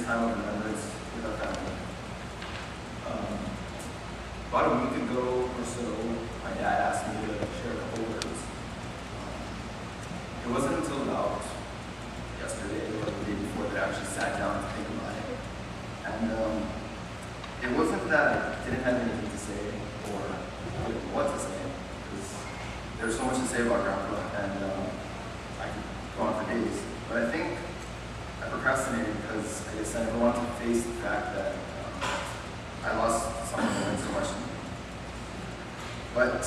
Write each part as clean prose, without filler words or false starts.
time of remembrance with our family. About a week ago or so, my dad asked me to share a couple words. It wasn't until about yesterday or the day before that I actually sat down to think about it. And it wasn't that I didn't have anything to say or didn't know what to say, because there's so much to say about Grandpa, and I could go on for days. But I think I procrastinated because I guess I never wanted to face the fact that I lost someone who meant so much to me. But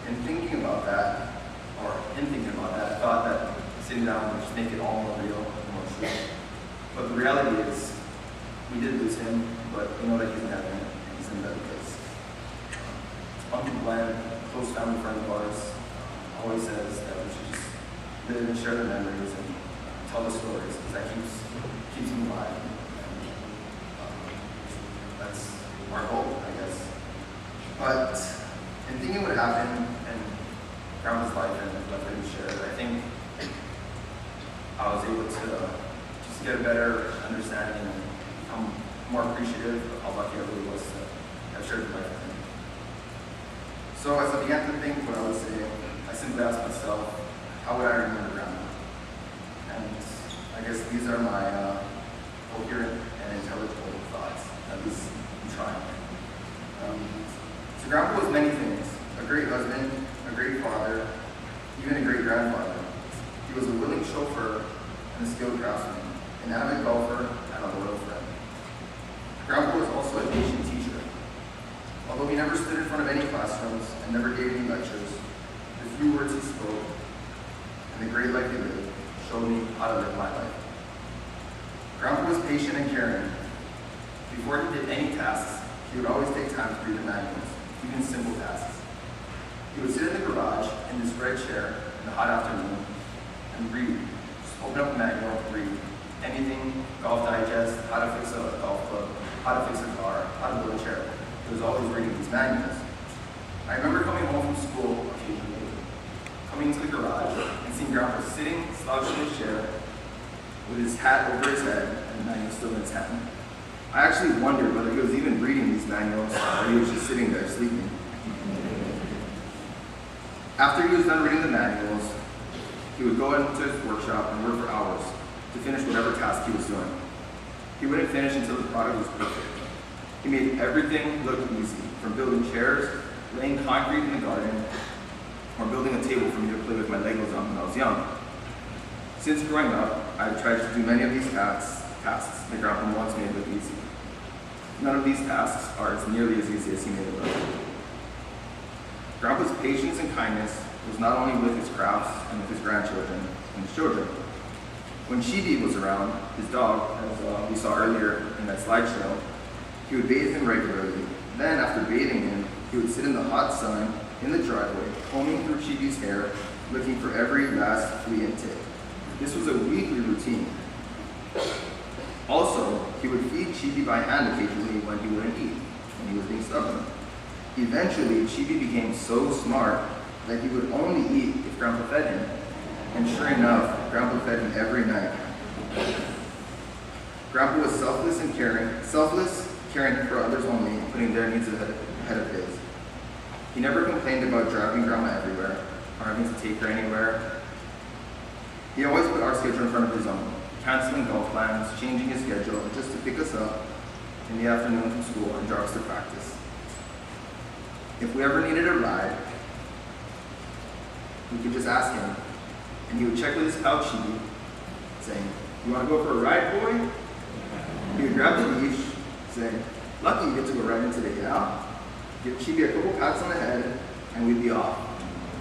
in thinking about that, I thought that sitting down would just make it all more real and more true. But the reality is, we did lose him, but we know that he's in heaven, and he's in that place. Uncle Glenn, a close family friend of ours, always says that we should just live and share the memories and tell the stories, because that keeps him alive. And, that's our hope, I guess. But in thinking what happened and Grandpa's life and what he shared, I think I was able to just get a better understanding and become more appreciative of how lucky I really was to have shared life with him. So as I began to think what I would say, I simply asked myself, how would I remember Grandpa? And I guess these are my coherent and intelligible thoughts, at least I'm trying. So Grandpa was many things: a great husband, a great father, even a great grandfather. He was a willing chauffeur and a skilled craftsman, an avid golfer, and a loyal friend. Grandpa was also a patient teacher. Although he never stood in front of any classrooms and never gave any lectures, the few words he spoke and the great life he lived showed me how to live my life. Grandpa was patient and caring. Before he did any tasks, he would always take time to read the manuals, even simple tasks. He would sit in the garage in his red chair in the hot afternoon and read. Just open up the manual and read anything: Golf Digest, how to fix a golf club, how to fix a car, how to build a chair. He was always reading these manuals. I remember coming home from school occasionally, coming into the garage and seeing Grandpa sitting slouched in his chair with his hat over his head and the manual still in his hand. I actually wondered whether he was even reading these manuals or he was just sitting there sleeping. After he was done reading the manuals, he would go into his workshop and work for hours to finish whatever task he was doing. He wouldn't finish until the product was perfect. He made everything look easy, from building chairs, laying concrete in the garden, or building a table for me to play with my Legos on when I was young. Since growing up, I've tried to do many of these tasks that Grandpa once made look easy. None of these tasks are as nearly as easy as he made it look. Grandpa's patience and kindness was not only with his crafts and with his grandchildren and his children. When Chibi was around, his dog, as we saw earlier in that slideshow, he would bathe him regularly. Then, after bathing him, he would sit in the hot sun in the driveway, combing through Chibi's hair, looking for every last flea and tick. This was a weekly routine. Also, he would feed Chibi by hand occasionally when he wouldn't eat, when he was being stubborn. Eventually, Chibi became so smart that he would only eat if Grandpa fed him. And sure enough, Grandpa fed him every night. Grandpa was selfless, caring for others only, putting their needs ahead of his. He never complained about driving Grandma everywhere or having to take her anywhere. He always put our schedule in front of his own, canceling golf plans, changing his schedule just to pick us up in the afternoon from school and drive us to practice. If we ever needed a ride, we could just ask him, and he would check with his pal Chibi, saying, "You want to go for a ride, boy?" He would grab the leash, saying, "Lucky you get to go riding today, yeah?" Give Chibi a couple pats on the head, and we'd be off,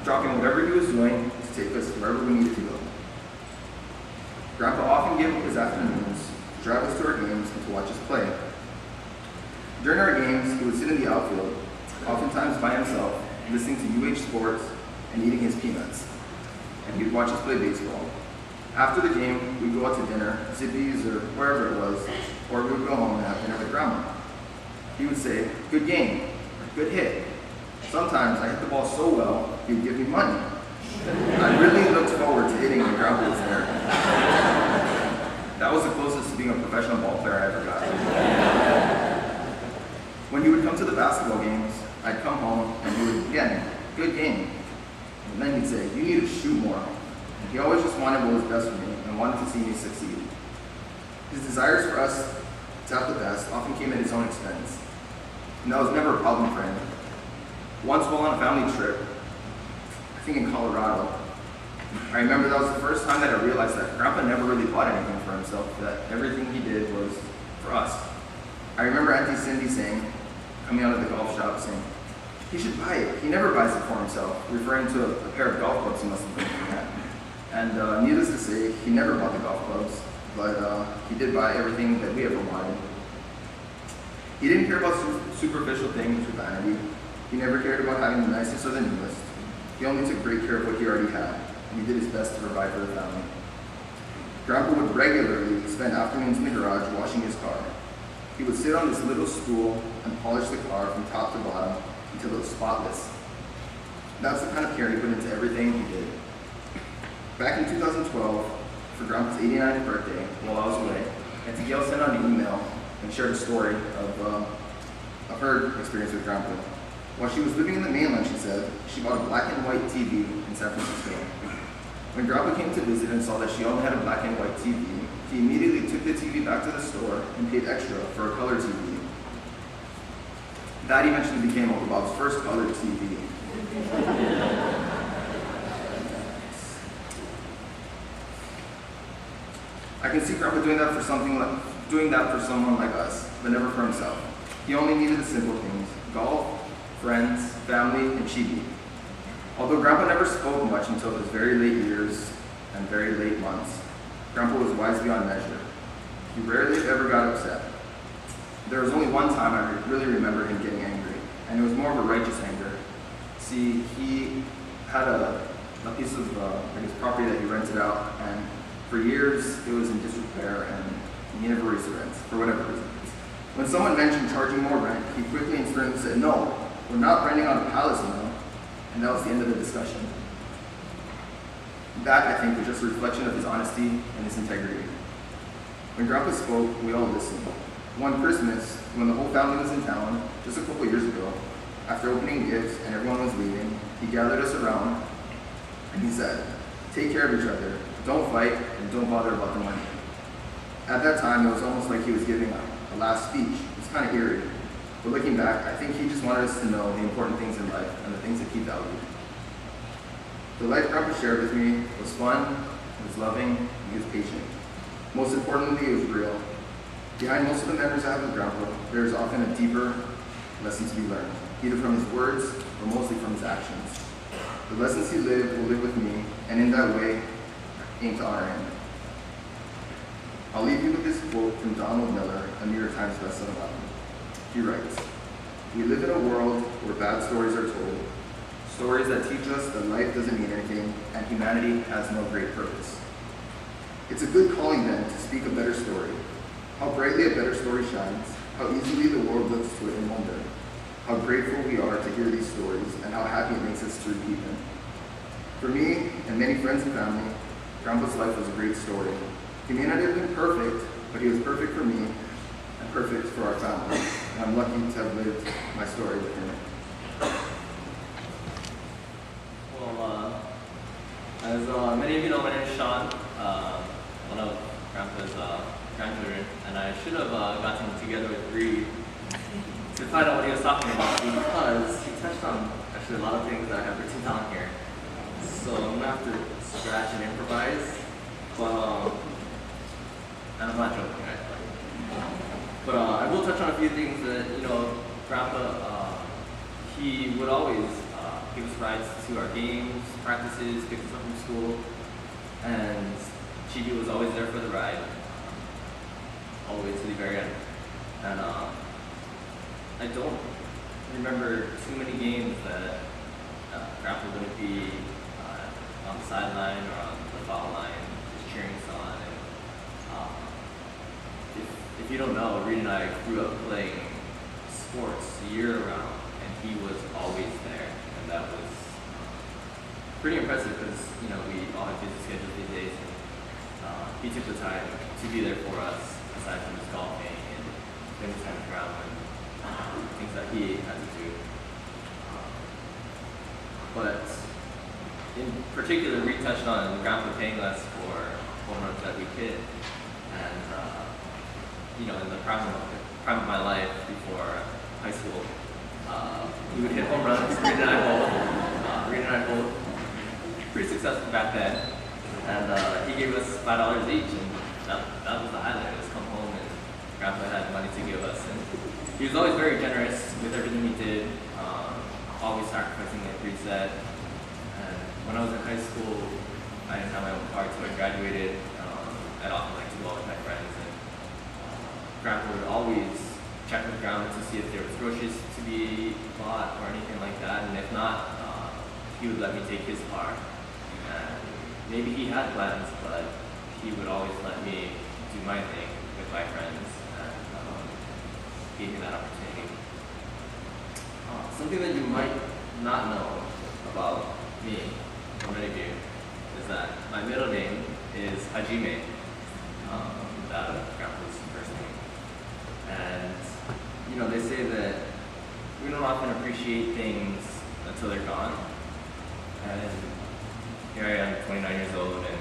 dropping whatever he was doing to take us wherever we needed to go. Grandpa often gave up his afternoons to drive us to our games and to watch us play. During our games, he would sit in the outfield, oftentimes by himself, listening to UH sports and eating his peanuts. And he'd watch us play baseball. After the game, we'd go out to dinner, Zippy's or wherever it was, or we would go home and have dinner with Grandma. He would say, "Good game," or "Good hit." Sometimes I hit the ball so well, he'd give me money. I really looked forward to hitting when Grandpa was there. that was the closest to being a professional ball player I ever got. When he would come to the basketball games, I'd come home and he would, again, good game. And then he'd say, you need to shoot more. And he always just wanted what was best for me and wanted to see me succeed. His desires for us to have the best often came at his own expense. And that was never a problem for him. Once while on a family trip, I think in Colorado, I remember that was the first time that I realized that Grandpa never really bought anything for himself, that everything he did was for us. I remember Auntie Cindy saying, coming out of the golf shop, saying, he should buy it. He never buys it for himself, referring to a pair of golf clubs he must have been looking at. And needless to say, he never bought the golf clubs, but he did buy everything that we ever wanted. He didn't care about superficial things or vanity. He never cared about having the nicest or the newest. He only took great care of what he already had, and he did his best to provide for the family. Grandpa would regularly spend afternoons in the garage washing his car. He would sit on this little stool and polish the car from top to bottom until it was spotless. That's the kind of care he put into everything he did. Back in 2012, for Grandpa's 89th birthday, while I was away, Auntie Gail sent out an email and shared a story of her experience with Grandpa. While she was living in the mainland, she said, she bought a black and white TV in San Francisco. When Grandpa came to visit and saw that she only had a black and white TV, he immediately took the TV back to the store and paid extra for a color TV. That eventually became Uncle Bob's first color TV. I can see Grandpa doing that for someone like us, but never for himself. He only needed the simple things: golf, friends, family, and chibi. Although Grandpa never spoke much until his very late years and very late months, Grandpa was wise beyond measure. He rarely if ever got upset. There was only one time I really remember him getting angry, and it was more of a righteous anger. See, he had a piece of property that he rented out, and for years it was in disrepair, and he never raised the rents, for whatever reason. When someone mentioned charging more rent, he quickly and sternly said, no, we're not renting out a palace, you know. And that was the end of the discussion. That, I think, was just a reflection of his honesty and his integrity. When Grandpa spoke, we all listened. One Christmas, when the whole family was in town, just a couple years ago, after opening gifts and everyone was leaving, he gathered us around and he said, take care of each other, don't fight, and don't bother about the money. At that time, it was almost like he was giving a last speech. It was kind of eerie. But looking back, I think he just wanted us to know the important things in life and the things that he valued. The life Grandpa shared with me was fun, it was loving, and he was patient. Most importantly, it was real. Behind most of the memories I have with Grandpa, there is often a deeper lesson to be learned, either from his words or mostly from his actions. The lessons he lived will live with me, and in that way, aim to honor him. I'll leave you with this quote from Donald Miller, a New York Times bestselling author. He writes, we live in a world where bad stories are told, stories that teach us that life doesn't mean anything and humanity has no great purpose. It's a good calling then to speak a better story, how brightly a better story shines, how easily the world looks to it in wonder, how grateful we are to hear these stories and how happy it makes us to repeat them. For me and many friends and family, Grandpa's life was a great story. He may not have been perfect, but he was perfect for me and perfect for our family. And I'm lucky to have lived my story with him. Well, as many of you know, my name is Sean, one of Grandpa's grandchildren, and I should have gotten together with Reed to find out what he was talking about, because he touched on actually a lot of things that I have written down here. So I'm gonna have to scratch and improvise, but and I'm not joking, right? But I will touch on a few things that, Grandpa, he would always give us rides to our games, practices, pick us up from school, and Chibi was always there for the ride, all the way to the very end. And I don't remember too many games that Grandpa wouldn't be on the sideline or on the foul line, just cheering us on. If you don't know, Reed and I grew up playing sports year-round, and he was always there, and that was pretty impressive because we all have busy schedules these days. And, he took the time to be there for us, aside from just golfing and spending time with Grandma and things that he had to do. But in particular, we touched on Grandpa paying us for home runs that we hit, and in the prime of my life before high school, we would hit home runs. Reed and I both pretty successful back then, and he gave us $5 each, and that was the highlight. It was come home and Grandpa had money to give us, and he was always very generous with everything he did, always sacrificing, like Reed said. And when I was in high school, I didn't have my own car until I graduated. I'd often like to go out with my friends, and Grandpa would always check with Grandma to see if there was groceries to be bought or anything like that, and if not, he would let me take his car. And maybe he had plans, but he would always let me do my thing with my friends, and gave me that opportunity. Something that you might not know about me, or many of you, is that my middle name is Hajime, that of Grandpa's first name. And they say that we don't often appreciate things until they're gone. And here I am, 29 years old, and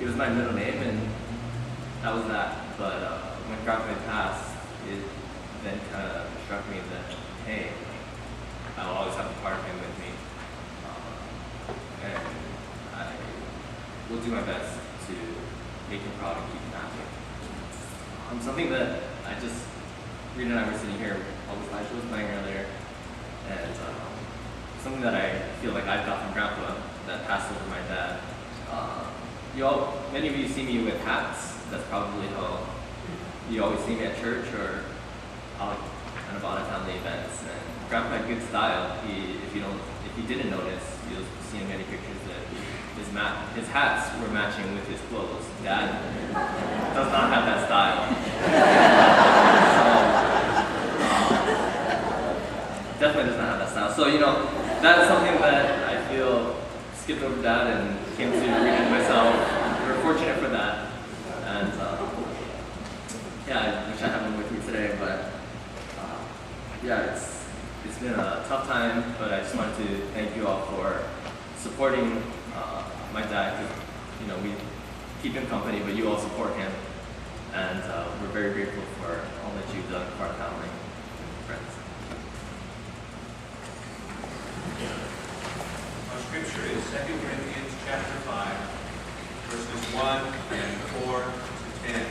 it was my middle name, and that was that. But when Grandpa had passed, it then kind of struck me that, hey, I will always have a part of him with me. And I will do my best to make him proud and keep him happy. Something that Reed and I were sitting here while the slideshow was playing earlier, and something that I feel like I've got from Grandpa that passed over my dad. Many of you see me with hats. That's probably how you always see me at church or out and about at family events. And Grandpa had good style. If you didn't notice, you'll see in many pictures that his hats were matching with his clothes. Dad does not have that style. Definitely does not have that style. So, that's something that I feel skipped over Dad and came to Reed and myself. We're fortunate for that. And I wish I had him with me today, but it's been a tough time, but I just wanted to thank you all for supporting my dad, because we keep him company, but you all support him, and we're very grateful for all that you've done for our family and friends. Our scripture is 2 Corinthians chapter 5, verses 1 and 4 to 10.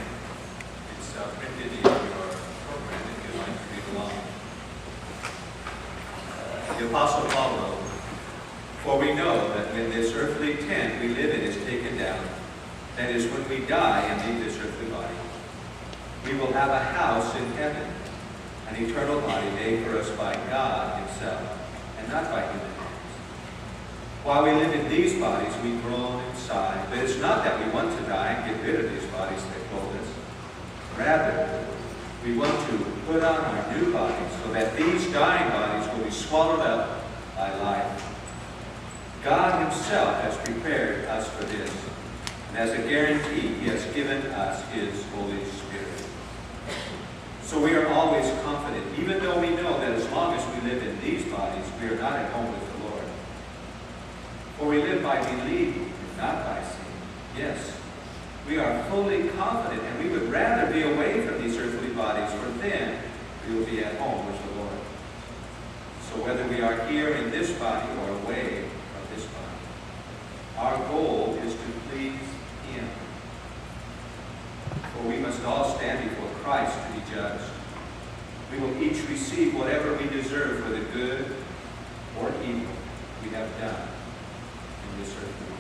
It's printed in your program if you'd like to read along. The Apostle Paul wrote, "For we know that when this earthly tent we live in is taken down, that is, when we die and leave this earthly body, we will have a house in heaven, an eternal body made for us by God Himself, and not by human hands. While we live in these bodies, we groan and sigh, but it's not that we want to die and get rid of these bodies that clothe us. Rather, we want to put on our new bodies so that these dying bodies will be swallowed up by life. God Himself has prepared us for this, and as a guarantee, He has given us His Holy Spirit. So we are always confident, even though we know that as long as we live in these bodies, we are not at home with the Lord. For we live by believing, and not by seeing. Yes, we are fully confident, and we would rather be away from these earthly bodies, for then we will be at home with the Lord. So whether we are here in this body or away from this body, our goal is to please Him. For we must all stand before Christ to be judged. We will each receive whatever we deserve for the good or evil we have done in this earthly life.